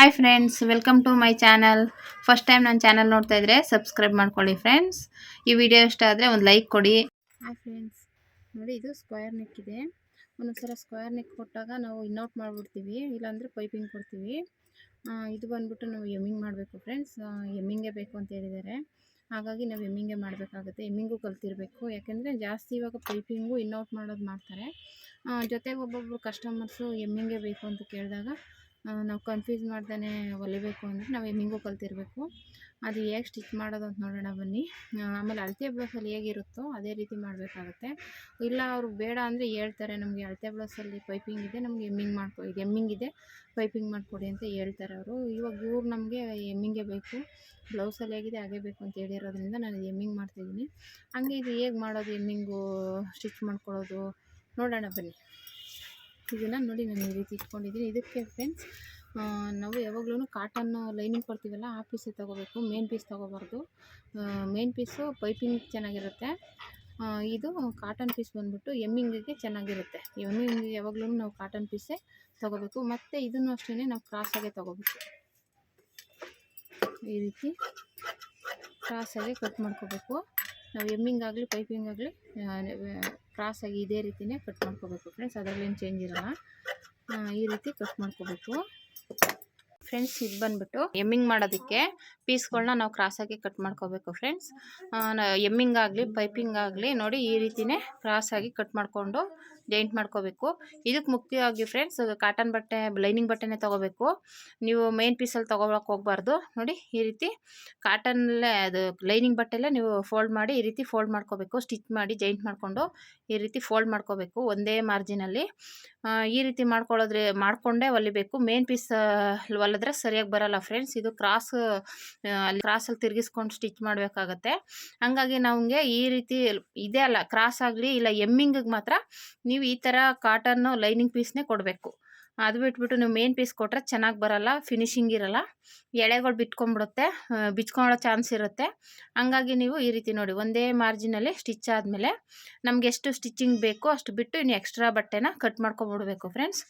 Hi friends, welcome to my channel. First time ನನ್ನ channel ನೋಡ್ತಾ ಇದ್ರೆ ಸಬ್ಸ್ಕ್ರೈಬ್ ಮಾಡ್ಕೊಳ್ಳಿ ಫ್ರೆಂಡ್ಸ್. ಈ ವಿಡಿಯೋ ಇಷ್ಟ ಆದರೆ ಒಂದು ಲೈಕ್ ಕೊಡಿ. ಹಾಯ್ ಫ್ರೆಂಡ್ಸ್, ನೋಡಿ ಇದು ಸ್ಕ್ವೇರ್ ನೆಕ್ ಇದೆ. ಒಂದೊಂದ್ಸಲ ಸ್ಕ್ವೇರ್ ನೆಕ್ ಕೊಟ್ಟಾಗ ನಾವು ಇನ್ನೌಟ್ ಮಾಡಿಬಿಡ್ತೀವಿ, ಇಲ್ಲಾಂದರೆ ಪೈಪಿಂಗ್ ಕೊಡ್ತೀವಿ. ಇದು ಬಂದ್ಬಿಟ್ಟು ನಾವು ಎಮ್ಮಿಂಗ್ ಮಾಡಬೇಕು ಫ್ರೆಂಡ್ಸ್. ಎಮ್ಮಿಂಗೇ ಬೇಕು ಅಂತ ಹೇಳಿದ್ದಾರೆ, ಹಾಗಾಗಿ ನಾವು ಎಮ್ಮಿಂಗೇ ಮಾಡಬೇಕಾಗುತ್ತೆ. ಎಮ್ಮಿಂಗು ಕಲ್ತಿರಬೇಕು, ಯಾಕೆಂದರೆ ಜಾಸ್ತಿ ಇವಾಗ ಪೈಪಿಂಗು ಇನ್ನೌಟ್ ಮಾಡೋದು ಮಾಡ್ತಾರೆ. ಜೊತೆಗೆ ಒಬ್ಬೊಬ್ಬರು ಕಸ್ಟಮರ್ಸು ಎಮ್ಮಿಂಗೇ ಬೇಕು ಅಂತ ಕೇಳಿದಾಗ ನಾವು ಕನ್ಫ್ಯೂಸ್ ಮಾಡ್ದೇ ಹೊಲಿಬೇಕು ಅಂದರೆ ನಾವು ಎಮ್ಮಿಂಗು ಕಲ್ತಿರಬೇಕು. ಅದು ಹೇಗೆ ಸ್ಟಿಚ್ ಮಾಡೋದು ಅಂತ ನೋಡೋಣ ಬನ್ನಿ. ಆಮೇಲೆ ಅಳತೆ ಬ್ಲೌಸಲ್ಲಿ ಹೇಗಿರುತ್ತೋ ಅದೇ ರೀತಿ ಮಾಡಬೇಕಾಗುತ್ತೆ. ಇಲ್ಲ ಅವರು ಬೇಡ ಅಂದರೆ ಹೇಳ್ತಾರೆ, ನಮಗೆ ಅಳತೆ ಬ್ಲೌಸಲ್ಲಿ ಪೈಪಿಂಗ್ ಇದೆ, ನಮಗೆ ಎಮ್ಮಿಂಗ್ ಇದೆ, ಪೈಪಿಂಗ್ ಮಾಡಿಕೊಡಿ ಅಂತ ಹೇಳ್ತಾರೆ ಅವರು. ಇವಾಗ ಇವ್ರು ನಮಗೆ ಎಮ್ಮಿಂಗೇ ಬೇಕು, ಬ್ಲೌಸಲ್ಲಿ ಹೇಗಿದೆ ಹಾಗೇ ಬೇಕು ಅಂತ ಹೇಳಿರೋದ್ರಿಂದ ನಾನು ಎಮ್ಮಿಂಗ್ ಮಾಡ್ತಾಯಿದ್ದೀನಿ. ಹಾಗೆ ಇದು ಹೇಗೆ ಮಾಡೋದು, ಎಮ್ಮಿಂಗು ಸ್ಟಿಚ್ ಮಾಡ್ಕೊಳ್ಳೋದು ನೋಡೋಣ ಬನ್ನಿ. ಇದನ್ನು ನೋಡಿ ನಾನು ಈ ರೀತಿ ಇಟ್ಕೊಂಡಿದ್ದೀನಿ. ಇದಕ್ಕೆ ಫ್ರೆಂಡ್ಸ್ ನಾವು ಯಾವಾಗಲೂ ಕಾಟನ್ನು ಲೈನಿಂಗ್ ಕೊಡ್ತೀವಲ್ಲ ಆ ಪೀಸೇ ತೊಗೋಬೇಕು, ಮೇನ್ ಪೀಸ್ ತೊಗೋಬಾರ್ದು. ಮೇನ್ ಪೀಸು ಪೈಪಿಂಗ್ ಚೆನ್ನಾಗಿರುತ್ತೆ, ಇದು ಕಾಟನ್ ಪೀಸ್ ಬಂದ್ಬಿಟ್ಟು ಎಮ್ಮಿಂಗಿಗೆ ಚೆನ್ನಾಗಿರುತ್ತೆ. ಎಮ್ಮಿಂಗಿಗೆ ಯಾವಾಗಲೂ ನಾವು ಕಾಟನ್ ಪೀಸೇ ತೊಗೋಬೇಕು. ಮತ್ತು ಇದನ್ನು ಅಷ್ಟೇ ನಾವು ಕ್ರಾಸಾಗೆ ತೊಗೋಬೇಕು. ಈ ರೀತಿ ಕ್ರಾಸಾಗೆ ಕಟ್ ಮಾಡ್ಕೋಬೇಕು. ನಾವು ಎಮ್ಮಿಂಗ್ ಆಗಲಿ ಪೈಪಿಂಗ್ ಆಗಲಿ ಕ್ರಾಸಾಗಿ ಇದೇ ರೀತಿಯೇ ಕಟ್ ಮಾಡ್ಕೋಬೇಕು ಫ್ರೆಂಡ್ಸ್, ಅದರಲ್ಲೇನು ಚೇಂಜ್ ಇರೋಲ್ಲ. ಈ ರೀತಿ ಕಟ್ ಮಾಡ್ಕೋಬೇಕು ಫ್ರೆಂಡ್ಸ್. ಇದು ಬಂದ್ಬಿಟ್ಟು ಎಮ್ಮಿಂಗ್ ಮಾಡೋದಕ್ಕೆ ಪೀಸ್ಗಳನ್ನ ನಾವು ಕ್ರಾಸಾಗಿ ಕಟ್ ಮಾಡ್ಕೋಬೇಕು ಫ್ರೆಂಡ್ಸ್. ಎಮ್ಮಿಂಗ್ ಆಗಲಿ ಪೈಪಿಂಗ್ ಆಗಲಿ ನೋಡಿ ಈ ರೀತಿಯೇ ಕ್ರಾಸಾಗಿ ಕಟ್ ಮಾಡಿಕೊಂಡು ಜಾಯಿಂಟ್ ಮಾಡ್ಕೋಬೇಕು. ಇದಕ್ಕೆ ಮುಖ್ಯವಾಗಿ ಫ್ರೆಂಡ್ಸ್ ಕಾಟನ್ ಬಟ್ಟೆ, ಲೈನಿಂಗ್ ಬಟ್ಟೆನೇ ತೊಗೋಬೇಕು. ನೀವು ಮೇನ್ ಪೀಸಲ್ಲಿ ತೊಗೊಳಕ್ಕೆ ಹೋಗಬಾರ್ದು. ನೋಡಿ ಈ ರೀತಿ ಕಾಟನ್ನಲ್ಲೇ, ಅದು ಲೈನಿಂಗ್ ಬಟ್ಟೆಲ್ಲೇ ನೀವು ಫೋಲ್ಡ್ ಮಾಡಿ ಈ ರೀತಿ ಫೋಲ್ಡ್ ಮಾಡ್ಕೋಬೇಕು. ಸ್ಟಿಚ್ ಮಾಡಿ ಜಾಯಿಂಟ್ ಮಾಡಿಕೊಂಡು ಈ ರೀತಿ ಫೋಲ್ಡ್ ಮಾಡ್ಕೋಬೇಕು ಒಂದೇ ಮಾರ್ಜಿನಲ್ಲಿ. ಈ ರೀತಿ ಮಾಡಿಕೊಂಡೇ ಹೊಲಿಬೇಕು. ಮೇನ್ ಪೀಸ್ ಹೊಲಿದ್ರೆ ಸರಿಯಾಗಿ ಬರೋಲ್ಲ ಫ್ರೆಂಡ್ಸ್. ಇದು ಕ್ರಾಸಲ್ಲಿ ತಿರುಗಿಸ್ಕೊಂಡು ಸ್ಟಿಚ್ ಮಾಡಬೇಕಾಗತ್ತೆ. ಹಂಗಾಗಿ ನಮಗೆ ಈ ರೀತಿ ಇದೇ ಅಲ್ಲ, ಕ್ರಾಸ್ ಆಗಲಿ ಇಲ್ಲ ಎಮ್ಮಿಂಗಿಗೆ ಮಾತ್ರ ನೀವು ಈ ಥರ ಕಾಟನ್ನು ಲೈನಿಂಗ್ ಪೀಸ್ನೇ ಕೊಡಬೇಕು. ಅದು ಬಿಟ್ಬಿಟ್ಟು ನೀವು ಮೇನ್ ಪೀಸ್ ಕೊಟ್ಟರೆ ಚೆನ್ನಾಗಿ ಬರೋಲ್ಲ, ಫಿನಿಶಿಂಗ್ ಇರೋಲ್ಲ, ಎಳೆಗಳು ಬಿಟ್ಕೊಂಡ್ಬಿಡುತ್ತೆ, ಬಿಚ್ಕೊಳ್ಳೋ ಚಾನ್ಸ್ ಇರುತ್ತೆ. ಹಂಗಾಗಿ ನೀವು ಈ ರೀತಿ ನೋಡಿ ಒಂದೇ ಮಾರ್ಜಿನಲ್ಲಿ ಸ್ಟಿಚ್ ಆದಮೇಲೆ ನಮ್ಗೆ ಎಷ್ಟು ಸ್ಟಿಚಿಂಗ್ ಬೇಕೋ ಅಷ್ಟು ಬಿಟ್ಟು ಇನ್ನು ಎಕ್ಸ್ಟ್ರಾ ಬಟ್ಟೆನ ಕಟ್ ಮಾಡ್ಕೊಬಿಡ್ಬೇಕು ಫ್ರೆಂಡ್ಸ್.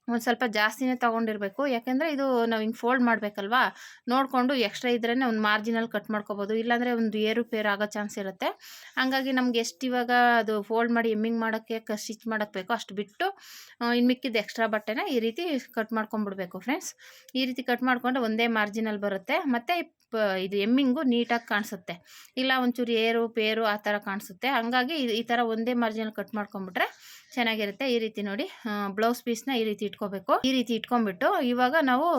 ಒಂದು ಸ್ವಲ್ಪ ಜಾಸ್ತಿನೇ ತೊಗೊಂಡಿರಬೇಕು, ಯಾಕೆಂದರೆ ಇದು ನಾವು ಹಿಂಗೆ ಫೋಲ್ಡ್ ಮಾಡಬೇಕಲ್ವಾ, ನೋಡಿಕೊಂಡು ಎಕ್ಸ್ಟ್ರಾ ಇದ್ರೇ ಒಂದು ಮಾರ್ಜಿನಲ್ಲಿ ಕಟ್ ಮಾಡ್ಕೋಬೋದು, ಇಲ್ಲಾಂದರೆ ಒಂದು ಏರುಪೇರು ಆಗೋ ಚಾನ್ಸ್ ಇರುತ್ತೆ. ಹಂಗಾಗಿ ನಮ್ಗೆ ಎಷ್ಟು ಇವಾಗ ಅದು ಫೋಲ್ಡ್ ಮಾಡಿ ಎಮ್ಮಿಂಗ್ ಮಾಡೋಕ್ಕೆ ಸ್ಟಿಚ್ ಮಾಡೋಕ್ಕೆ ಬೇಕೋ ಅಷ್ಟು ಬಿಟ್ಟು ಇನ್ನು ಮಿಕ್ಕಿದ ಎಕ್ಸ್ಟ್ರಾ ಬಟ್ಟೆನ ಈ ರೀತಿ ಕಟ್ ಮಾಡ್ಕೊಂಬಿಡ್ಬೇಕು ಫ್ರೆಂಡ್ಸ್. ಈ ರೀತಿ ಕಟ್ ಮಾಡಿಕೊಂಡ್ರೆ ಒಂದೇ ಮಾರ್ಜಿನಲ್ಲಿ ಬರುತ್ತೆ, ಮತ್ತು ಇದು ಎಮ್ಮಿಂಗು ನೀಟಾಗಿ ಕಾಣಿಸುತ್ತೆ. ಇಲ್ಲ ಒಂಚೂರು ಏರು ಪೇರು ಆ ಥರ ಕಾಣಿಸುತ್ತೆ. ಹಂಗಾಗಿ ಈ ಥರ ಒಂದೇ ಮಾರ್ಜಿನಲ್ಲಿ ಕಟ್ ಮಾಡ್ಕೊಂಬಿಟ್ರೆ ಚೆನ್ನಾಗಿರುತ್ತೆ. ಈ ರೀತಿ ನೋಡಿ ಬ್ಲೌಸ್ ಪೀಸ್ನ ಈ ರೀತಿ ಇಟ್ಕೋಬೇಕು. ಈ ರೀತಿ ಇಟ್ಕೊಂಡ್ಬಿಟ್ಟು ಇವಾಗ ನಾವು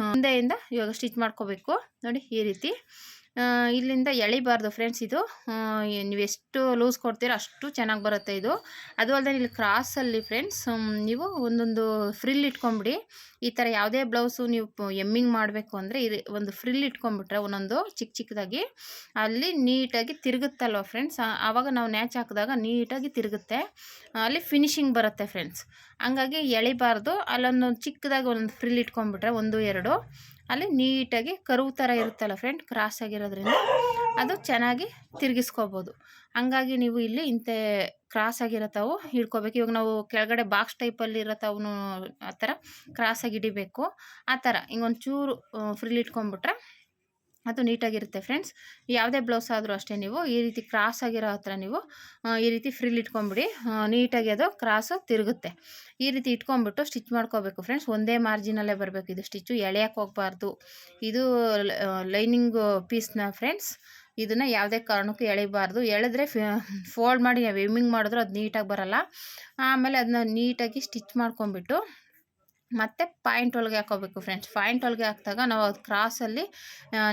ಮುಂದೆಯಿಂದ ಇವಾಗ ಸ್ಟಿಚ್ ಮಾಡ್ಕೋಬೇಕು. ನೋಡಿ ಈ ರೀತಿ ಇಲ್ಲಿಂದ ಎಳಿಬಾರ್ದು ಫ್ರೆಂಡ್ಸ್. ಇದು ನೀವು ಎಷ್ಟು ಲೂಸ್ ಕೊಡ್ತೀರೋ ಅಷ್ಟು ಚೆನ್ನಾಗಿ ಬರುತ್ತೆ ಇದು. ಅದು ಅಲ್ಲದೆ ಇಲ್ಲಿ ಕ್ರಾಸಲ್ಲಿ ಫ್ರೆಂಡ್ಸ್ ನೀವು ಒಂದೊಂದು ಫ್ರಿಲ್ ಇಟ್ಕೊಂಬಿಡಿ. ಈ ಥರ ಯಾವುದೇ ಬ್ಲೌಸು ನೀವು ಎಮ್ಮಿಂಗ್ ಮಾಡಬೇಕು ಅಂದರೆ ಒಂದು ಫ್ರಿಲ್ ಇಟ್ಕೊಂಡ್ಬಿಟ್ರೆ ಒಂದೊಂದು ಚಿಕ್ಕ ಚಿಕ್ಕದಾಗಿ ಅಲ್ಲಿ ನೀಟಾಗಿ ತಿರುಗುತ್ತಲ್ವ ಫ್ರೆಂಡ್ಸ್, ಆವಾಗ ನಾವು ನ್ಯಾಚ್ ಹಾಕಿದಾಗ ನೀಟಾಗಿ ತಿರುಗುತ್ತೆ, ಅಲ್ಲಿ ಫಿನಿಶಿಂಗ್ ಬರುತ್ತೆ ಫ್ರೆಂಡ್ಸ್. ಹಂಗಾಗಿ ಎಳಿಬಾರ್ದು. ಅಲ್ಲೊಂದು ಚಿಕ್ಕದಾಗಿ ಒಂದು ಫ್ರಿಲ್ ಇಟ್ಕೊಂಡ್ಬಿಟ್ರೆ 1-2 ಅಲ್ಲಿ ನೀಟಾಗಿ ಕರ್ವ್ ಥರ ಇರುತ್ತಲ್ಲ ಫ್ರೆಂಡ್, ಕ್ರಾಸ್ ಆಗಿರೋದ್ರಿಂದ ಅದು ಚೆನ್ನಾಗಿ ತಿರುಗಿಸ್ಕೋಬೋದು. ಹಂಗಾಗಿ ನೀವು ಇಲ್ಲಿ ಇಂಥ ಕ್ರಾಸ್ ಆಗಿರತ್ತವು ಹಿಡ್ಕೋಬೇಕು. ಇವಾಗ ನಾವು ಕೆಳಗಡೆ ಬಾಕ್ಸ್ ಟೈಪಲ್ಲಿ ಇರತ್ತವನು ಆ ಥರ ಕ್ರಾಸಾಗಿ ಹಿಡಿಬೇಕು. ಆ ಥರ ಹಿಂಗೊಂಚೂರು ಫ್ರಿಲ್ ಇಟ್ಕೊಂಡ್ಬಿಟ್ರೆ ಅದು ನೀಟಾಗಿರುತ್ತೆ ಫ್ರೆಂಡ್ಸ್. ಯಾವುದೇ ಬ್ಲೌಸ್ ಆದರೂ ಅಷ್ಟೇ ನೀವು ಈ ರೀತಿ ಕ್ರಾಸ್ ಆಗಿರೋ ಹತ್ರ ನೀವು ಈ ರೀತಿ ಫ್ರಿಲ್ ಇಟ್ಕೊಂಬಿಡಿ, ನೀಟಾಗಿ ಅದು ಕ್ರಾಸು ತಿರುಗುತ್ತೆ. ಈ ರೀತಿ ಇಟ್ಕೊಂಡ್ಬಿಟ್ಟು ಸ್ಟಿಚ್ ಮಾಡ್ಕೋಬೇಕು ಫ್ರೆಂಡ್ಸ್. ಒಂದೇ ಮಾರ್ಜಿನಲ್ಲೇ ಬರಬೇಕು ಇದು ಸ್ಟಿಚ್ಚು, ಎಳೆಯಕ್ಕೆ ಹೋಗಬಾರ್ದು. ಇದು ಲೈನಿಂಗ್ ಪೀಸ್ನ ಫ್ರೆಂಡ್ಸ್, ಇದನ್ನು ಯಾವುದೇ ಕಾರಣಕ್ಕೂ ಎಳಿಬಾರ್ದು. ಎಳೆದ್ರೆ ಫೋಲ್ಡ್ ಮಾಡಿ ನಾವು ಎಮ್ಮಿಂಗ್ ಮಾಡಿದ್ರು ಅದು ನೀಟಾಗಿ ಬರೋಲ್ಲ. ಆಮೇಲೆ ಅದನ್ನ ನೀಟಾಗಿ ಸ್ಟಿಚ್ ಮಾಡ್ಕೊಂಬಿಟ್ಟು ಮತ್ತು ಪಾಯಿಂಟ್ ಒಳಗೆ ಹಾಕೋಬೇಕು ಫ್ರೆಂಡ್ಸ್. ಪಾಯಿಂಟ್ ಒಳಗೆ ಹಾಕಿದಾಗ ನಾವು ಅದು ಕ್ರಾಸಲ್ಲಿ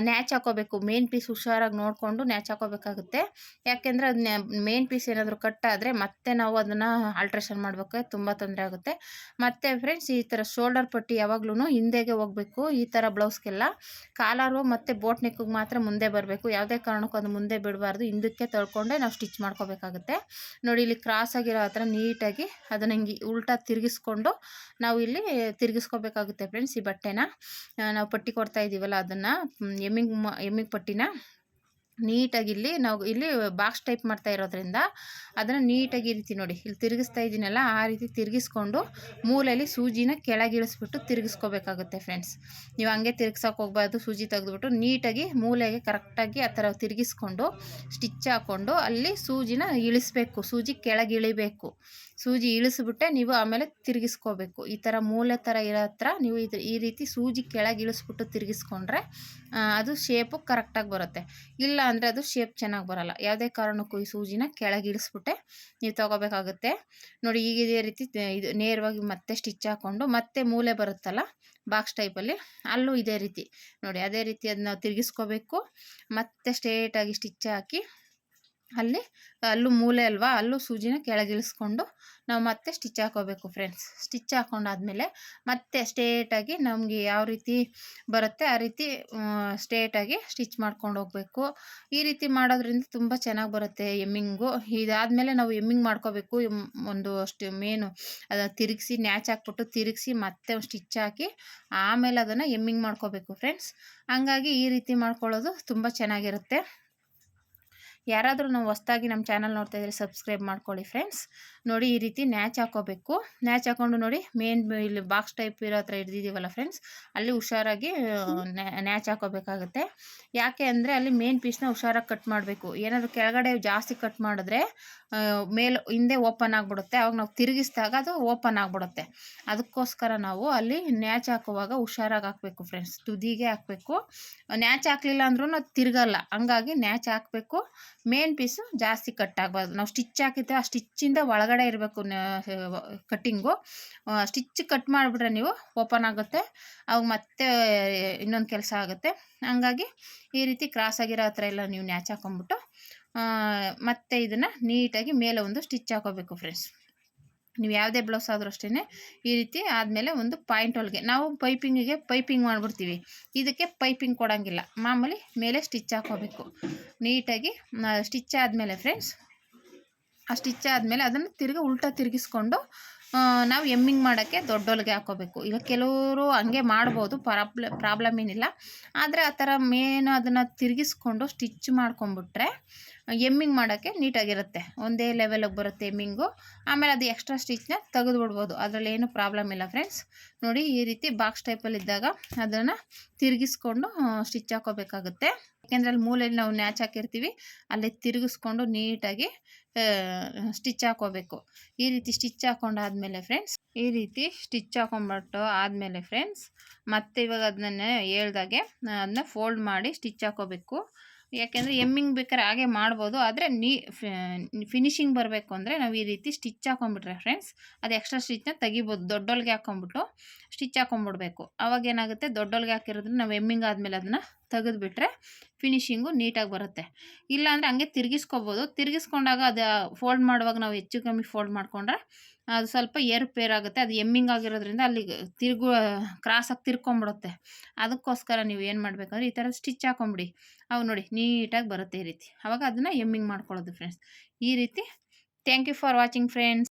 ನ್ಯಾಚ್ ಹಾಕೋಬೇಕು. ಮೇನ್ ಪೀಸ್ ಹುಷಾರಾಗಿ ನೋಡಿಕೊಂಡು ನ್ಯಾಚ್ ಹಾಕೋಬೇಕಾಗುತ್ತೆ. ಯಾಕೆಂದರೆ ಅದು ಮೇನ್ ಪೀಸ್ ಏನಾದರೂ ಕಟ್ ಆದರೆ ಮತ್ತೆ ನಾವು ಅದನ್ನು ಆಲ್ಟ್ರೇಷನ್ ಮಾಡಬೇಕು, ತುಂಬ ತೊಂದರೆ ಆಗುತ್ತೆ. ಮತ್ತು ಫ್ರೆಂಡ್ಸ್ ಈ ಥರ ಶೋಲ್ಡರ್ ಪಟ್ಟಿ ಯಾವಾಗ್ಲೂ ಹಿಂದೆಗೆ ಹೋಗಬೇಕು. ಈ ಥರ ಬ್ಲೌಸ್ಗೆಲ್ಲ ಕಾಲರು ಮತ್ತು ಬೋಟ್ ನೆಕ್ಕಿಗೆ ಮಾತ್ರ ಮುಂದೆ ಬರಬೇಕು, ಯಾವುದೇ ಕಾರಣಕ್ಕೂ ಅದು ಮುಂದೆ ಬಿಡಬಾರ್ದು, ಹಿಂದಕ್ಕೆ ತಳ್ಕೊಂಡೆ ನಾವು ಸ್ಟಿಚ್ ಮಾಡ್ಕೋಬೇಕಾಗುತ್ತೆ. ನೋಡಿ ಇಲ್ಲಿ ಕ್ರಾಸ್ ಆಗಿರೋ ಹತ್ರ ನೀಟಾಗಿ ಅದನ್ನು ಹಿಂಗೆ ಉಲ್ಟಾ ತಿರುಗಿಸ್ಕೊಂಡು ನಾವು ಇಲ್ಲಿ ತಿರುಗಿಸ್ಕೋಬೇಕಾಗುತ್ತೆ ಫ್ರೆಂಡ್ಸ್. ಈ ಬಟ್ಟೆನ ನಾವು ಪಟ್ಟಿ ಕೊಡ್ತಾ ಇದ್ದೀವಲ್ಲ ಅದನ್ನು ಎಮ್ಮಿಂಗ್ ಪಟ್ಟಿನ ನೀಟಾಗಿ ಇಲ್ಲಿ ನಾವು ಇಲ್ಲಿ ಬಾಕ್ಸ್ ಟೈಪ್ ಮಾಡ್ತಾ ಇರೋದ್ರಿಂದ ಅದನ್ನು ನೀಟಾಗಿ ಈ ರೀತಿ ನೋಡಿ ಇಲ್ಲಿ ತಿರುಗಿಸ್ತಾ ಇದ್ದೀನಲ್ಲ, ಆ ರೀತಿ ತಿರುಗಿಸ್ಕೊಂಡು ಮೂಲೆಯಲ್ಲಿ ಸೂಜಿನ ಕೆಳಗಿಳಿಸ್ಬಿಟ್ಟು ತಿರುಗಿಸ್ಕೋಬೇಕಾಗುತ್ತೆ ಫ್ರೆಂಡ್ಸ್. ನೀವು ಹಂಗೆ ತಿರುಗ್ಸೋಕೆ ಹೋಗ್ಬಾರ್ದು. ಸೂಜಿ ತೆಗೆದುಬಿಟ್ಟು ನೀಟಾಗಿ ಮೂಲೆಗೆ ಕರೆಕ್ಟಾಗಿ ಆ ಥರ ತಿರುಗಿಸ್ಕೊಂಡು ಸ್ಟಿಚ್ ಹಾಕ್ಕೊಂಡು ಅಲ್ಲಿ ಸೂಜಿನ ಇಳಿಸ್ಬೇಕು. ಸೂಜಿ ಕೆಳಗೆ ಇಳಿಬೇಕು. ಸೂಜಿ ಇಳಿಸ್ಬಿಟ್ಟೆ ನೀವು ಆಮೇಲೆ ತಿರುಗಿಸ್ಕೋಬೇಕು. ಈ ಥರ ಮೂಲೆ ಥರ ಇರೋ ಹತ್ರ ನೀವು ಈ ರೀತಿ ಸೂಜಿ ಕೆಳಗೆ ಇಳಿಸ್ಬಿಟ್ಟು ತಿರುಗಿಸ್ಕೊಂಡ್ರೆ ಅದು ಶೇಪು ಕರೆಕ್ಟಾಗಿ ಬರುತ್ತೆ. ಇಲ್ಲ ಅಂದರೆ ಅದು ಶೇಪ್ ಚೆನ್ನಾಗಿ ಬರೋಲ್ಲ. ಯಾವುದೇ ಕಾರಣಕ್ಕೂ ಈ ಸೂಜಿನ ಕೆಳಗೆ ಇಳಿಸ್ಬಿಟ್ಟೆ ನೀವು ತೊಗೋಬೇಕಾಗುತ್ತೆ. ನೋಡಿ ಈಗ ಇದೇ ರೀತಿ ಇದು ನೇರವಾಗಿ ಮತ್ತೆ ಸ್ಟಿಚ್ ಹಾಕ್ಕೊಂಡು ಮತ್ತೆ ಮೂಲೆ ಬರುತ್ತಲ್ಲ ಬಾಕ್ಸ್ ಟೈಪಲ್ಲಿ, ಅಲ್ಲೂ ಇದೇ ರೀತಿ ನೋಡಿ ಅದೇ ರೀತಿ ಅದನ್ನ ತಿರುಗಿಸ್ಕೋಬೇಕು. ಮತ್ತೆ ಸ್ಟ್ರೇಟಾಗಿ ಸ್ಟಿಚ್ ಹಾಕಿ ಅಲ್ಲೂ ಮೂಲೆ ಅಲ್ವಾ, ಅಲ್ಲೂ ಸೂಜಿನ ಕೆಳಗಿಳಿಸ್ಕೊಂಡು ನಾವು ಮತ್ತೆ ಸ್ಟಿಚ್ ಹಾಕೋಬೇಕು ಫ್ರೆಂಡ್ಸ್. ಸ್ಟಿಚ್ ಹಾಕೊಂಡಾದ್ಮೇಲೆ ಮತ್ತೆ ಸ್ಟ್ರೇಟಾಗಿ ನಮಗೆ ಯಾವ ರೀತಿ ಬರುತ್ತೆ ಆ ರೀತಿ ಸ್ಟ್ರೇಟಾಗಿ ಸ್ಟಿಚ್ ಮಾಡ್ಕೊಂಡು ಹೋಗಬೇಕು. ಈ ರೀತಿ ಮಾಡೋದ್ರಿಂದ ತುಂಬ ಚೆನ್ನಾಗಿ ಬರುತ್ತೆ ಎಮ್ಮಿಂಗು. ಇದಾದಮೇಲೆ ನಾವು ಎಮ್ಮಿಂಗ್ ಮಾಡ್ಕೋಬೇಕು. ಒಂದು ಅಷ್ಟು ಮೇನು ಅದನ್ನು ತಿರುಗಿಸಿ ನ್ಯಾಚ್ ಹಾಕ್ಬಿಟ್ಟು ತಿರುಗಿಸಿ ಮತ್ತೆ ಸ್ಟಿಚ್ ಹಾಕಿ ಆಮೇಲೆ ಅದನ್ನು ಎಮ್ಮಿಂಗ್ ಮಾಡ್ಕೋಬೇಕು ಫ್ರೆಂಡ್ಸ್. ಹಂಗಾಗಿ ಈ ರೀತಿ ಮಾಡ್ಕೊಳ್ಳೋದು ತುಂಬ ಚೆನ್ನಾಗಿರುತ್ತೆ. ಯಾರಾದರೂ ನಾವು ಹೊಸ್ದಾಗಿ ನಮ್ಮ ಚಾನಲ್ ನೋಡ್ತಾ ಇದ್ದರೆ ಸಬ್ಸ್ಕ್ರೈಬ್ ಮಾಡ್ಕೊಳ್ಳಿ ಫ್ರೆಂಡ್ಸ್. ನೋಡಿ ಈ ರೀತಿ ನ್ಯಾಚ್ ಹಾಕೋಬೇಕು. ನ್ಯಾಚ್ ಹಾಕ್ಕೊಂಡು ನೋಡಿ ಇಲ್ಲಿ ಬಾಕ್ಸ್ ಟೈಪ್ ಇರೋ ಹತ್ರ ಹಿಡ್ದಿದ್ದೀವಲ್ಲ ಫ್ರೆಂಡ್ಸ್, ಅಲ್ಲಿ ಹುಷಾರಾಗಿ ನ್ಯಾಚ್ ಹಾಕೋಬೇಕಾಗುತ್ತೆ. ಯಾಕೆ ಅಂದರೆ ಅಲ್ಲಿ ಮೇನ್ ಪೀಸ್ನ ಹುಷಾರಾಗಿ ಕಟ್ ಮಾಡಬೇಕು. ಏನಾದರೂ ಕೆಳಗಡೆ ಜಾಸ್ತಿ ಕಟ್ ಮಾಡಿದ್ರೆ ಹಿಂದೆ ಓಪನ್ ಆಗಿಬಿಡುತ್ತೆ. ಅವಾಗ ನಾವು ತಿರುಗಿಸಿದಾಗ ಅದು ಓಪನ್ ಆಗಿಬಿಡುತ್ತೆ. ಅದಕ್ಕೋಸ್ಕರ ನಾವು ಅಲ್ಲಿ ನ್ಯಾಚ್ ಹಾಕುವಾಗ ಹುಷಾರಾಗಿ ಹಾಕಬೇಕು ಫ್ರೆಂಡ್ಸ್. ತುದಿಗೆ ಹಾಕಬೇಕು. ನ್ಯಾಚ್ ಹಾಕಲಿಲ್ಲ ಅಂದ್ರೂ ಅದು ತಿರುಗಲ್ಲ. ಹಂಗಾಗಿ ನ್ಯಾಚ್ ಹಾಕಬೇಕು. ಮೇನ್ ಪೀಸು ಜಾಸ್ತಿ ಕಟ್ ಆಗಬಾರ್ದು. ನಾವು ಸ್ಟಿಚ್ ಹಾಕಿರ್ತೇವೆ ಆ ಸ್ಟಿಚ್ಚಿಂದ ಒಳಗಡೆ ಇರಬೇಕು ಕಟ್ಟಿಂಗು. ಸ್ಟಿಚ್ ಕಟ್ ಮಾಡಿಬಿಟ್ರೆ ನೀವು ಓಪನ್ ಆಗುತ್ತೆ. ಅವಾಗ ಮತ್ತೆ ಇನ್ನೊಂದು ಕೆಲಸ ಆಗುತ್ತೆ. ಹಂಗಾಗಿ ಈ ರೀತಿ ಕ್ರಾಸ್ ಆಗಿರೋ ಹತ್ರ ಎಲ್ಲ ನೀವು ನ್ಯಾಚ್ ಹಾಕೊಂಬಿಟ್ಟು ಮತ್ತೆ ಇದನ್ನು ನೀಟಾಗಿ ಮೇಲೆ ಒಂದು ಸ್ಟಿಚ್ ಹಾಕೋಬೇಕು ಫ್ರೆಂಡ್ಸ್. ನೀವು ಯಾವುದೇ ಬ್ಲೌಸ್ ಆದರೂ ಅಷ್ಟೇ ಈ ರೀತಿ ಆದಮೇಲೆ ಒಂದು ಪಾಯಿಂಟ್ ಒಳಗೆ ನಾವು ಪೈಪಿಂಗ್ ಮಾಡಿಬಿಡ್ತೀವಿ. ಇದಕ್ಕೆ ಪೈಪಿಂಗ್ ಕೊಡೋಂಗಿಲ್ಲ. ಮಾಮೂಲಿ ಮೇಲೆ ಸ್ಟಿಚ್ ಹಾಕೋಬೇಕು ನೀಟಾಗಿ. ಸ್ಟಿಚ್ ಆದಮೇಲೆ ಫ್ರೆಂಡ್ಸ್, ಆ ಸ್ಟಿಚ್ ಆದಮೇಲೆ ಅದನ್ನು ಉಲ್ಟಾ ತಿರುಗಿಸ್ಕೊಂಡು ನಾವು ಎಮ್ಮಿಂಗ್ ಮಾಡೋಕ್ಕೆ ದೊಡ್ಡೊಲಿಗೆ ಹಾಕೋಬೇಕು. ಈಗ ಕೆಲವರು ಹಂಗೆ ಮಾಡ್ಬೋದು, ಪ್ರಾಬ್ಲಮ್ ಏನಿಲ್ಲ. ಆದರೆ ಆ ಥರ ಮೇನು ಅದನ್ನು ತಿರುಗಿಸ್ಕೊಂಡು ಸ್ಟಿಚ್ ಮಾಡ್ಕೊಂಬಿಟ್ರೆ ಎಮ್ಮಿಂಗ್ ಮಾಡೋಕ್ಕೆ ನೀಟಾಗಿರುತ್ತೆ. ಒಂದೇ ಲೆವೆಲಿಗೆ ಬರುತ್ತೆ ಎಮ್ಮಿಂಗು. ಆಮೇಲೆ ಅದು ಎಕ್ಸ್ಟ್ರಾ ಸ್ಟಿಚ್ನ ತೆಗೆದುಬಿಡ್ಬೋದು. ಅದರಲ್ಲಿ ಏನು ಪ್ರಾಬ್ಲಮ್ ಇಲ್ಲ ಫ್ರೆಂಡ್ಸ್. ನೋಡಿ ಈ ರೀತಿ ಬಾಕ್ಸ್ ಟೈಪಲ್ಲಿದ್ದಾಗ ಅದನ್ನು ತಿರುಗಿಸ್ಕೊಂಡು ಸ್ಟಿಚ್ ಹಾಕೋಬೇಕಾಗುತ್ತೆ. ಯಾಕೆಂದರೆ ಅಲ್ಲಿ ಮೂಲೆಯಲ್ಲಿ ನಾವು ನ್ಯಾಚ್ ಹಾಕಿರ್ತೀವಿ, ಅಲ್ಲಿ ತಿರುಗಿಸ್ಕೊಂಡು ನೀಟಾಗಿ ಸ್ಟಿಚ್ ಹಾಕೋಬೇಕು. ಈ ರೀತಿ ಸ್ಟಿಚ್ ಹಾಕೊಂಡಾದ್ಮೇಲೆ ಫ್ರೆಂಡ್ಸ್, ಈ ರೀತಿ ಸ್ಟಿಚ್ ಹಾಕೊಂಡ್ಬಿಟ್ಟು ಆದಮೇಲೆ ಫ್ರೆಂಡ್ಸ್, ಮತ್ತೆ ಇವಾಗ ಅದನ್ನ ಹೇಳ್ದಾಗೆ ಅದನ್ನ ಫೋಲ್ಡ್ ಮಾಡಿ ಸ್ಟಿಚ್ ಹಾಕೋಬೇಕು. ಯಾಕೆಂದರೆ ಎಮ್ಮಿಂಗ್ ಬೇಕಾದ್ರೆ ಹಾಗೆ ಮಾಡ್ಬೋದು. ಆದರೆ ಫಿನಿಶಿಂಗ್ ಬರಬೇಕು ಅಂದರೆ ನಾವು ಈ ರೀತಿ ಸ್ಟಿಚ್ ಹಾಕೊಂಡ್ಬಿಟ್ರೆ ಫ್ರೆಂಡ್ಸ್, ಅದು ಎಕ್ಸ್ಟ್ರಾ ಸ್ಟಿಚ್ನ ತೆಗಿಬೋದು. ದೊಡ್ಡೊಲ್ಗೆ ಹಾಕ್ಕೊಂಬಿಟ್ಟು ಸ್ಟಿಚ್ ಹಾಕೊಂಡ್ಬಿಡ್ಬೇಕು. ಅವಾಗ ಏನಾಗುತ್ತೆ, ದೊಡ್ಡೊಲ್ಗೆ ಹಾಕಿರೋದ್ರಿಂದ ನಾವು ಎಮ್ಮಿಂಗ್ ಆದಮೇಲೆ ಅದನ್ನು ತೆಗೆದುಬಿಟ್ರೆ ಫಿನಿಶಿಂಗು ನೀಟಾಗಿ ಬರುತ್ತೆ. ಇಲ್ಲಾಂದರೆ ಹಂಗೆ ತಿರುಗಿಸ್ಕೋಬೋದು. ತಿರುಗಿಸ್ಕೊಂಡಾಗ ಅದು ಫೋಲ್ಡ್ ಮಾಡುವಾಗ ನಾವು ಹೆಚ್ಚು ಕಮ್ಮಿ ಫೋಲ್ಡ್ ಮಾಡಿಕೊಂಡ್ರೆ ಅದು ಸ್ವಲ್ಪ ಏರುಪೇರಾಗುತ್ತೆ. ಅದು ಎಮ್ಮಿಂಗ್ ಆಗಿರೋದ್ರಿಂದ ಅಲ್ಲಿ ಕ್ರಾಸಾಗಿ ತಿರ್ಕೊಂಬಿಡುತ್ತೆ. ಅದಕ್ಕೋಸ್ಕರ ನೀವು ಏನು ಮಾಡಬೇಕಂದ್ರೆ ಈ ಥರ ಸ್ಟಿಚ್ ಹಾಕೊಂಬಿಡಿ. ಅವು ನೋಡಿ ನೀಟಾಗಿ ಬರುತ್ತೆ ಈ ರೀತಿ. ಆವಾಗ ಅದನ್ನು ಎಮ್ಮಿಂಗ್ ಮಾಡ್ಕೊಳ್ಳೋದು ಫ್ರೆಂಡ್ಸ್. ಈ ರೀತಿ. Thank you for watching friends.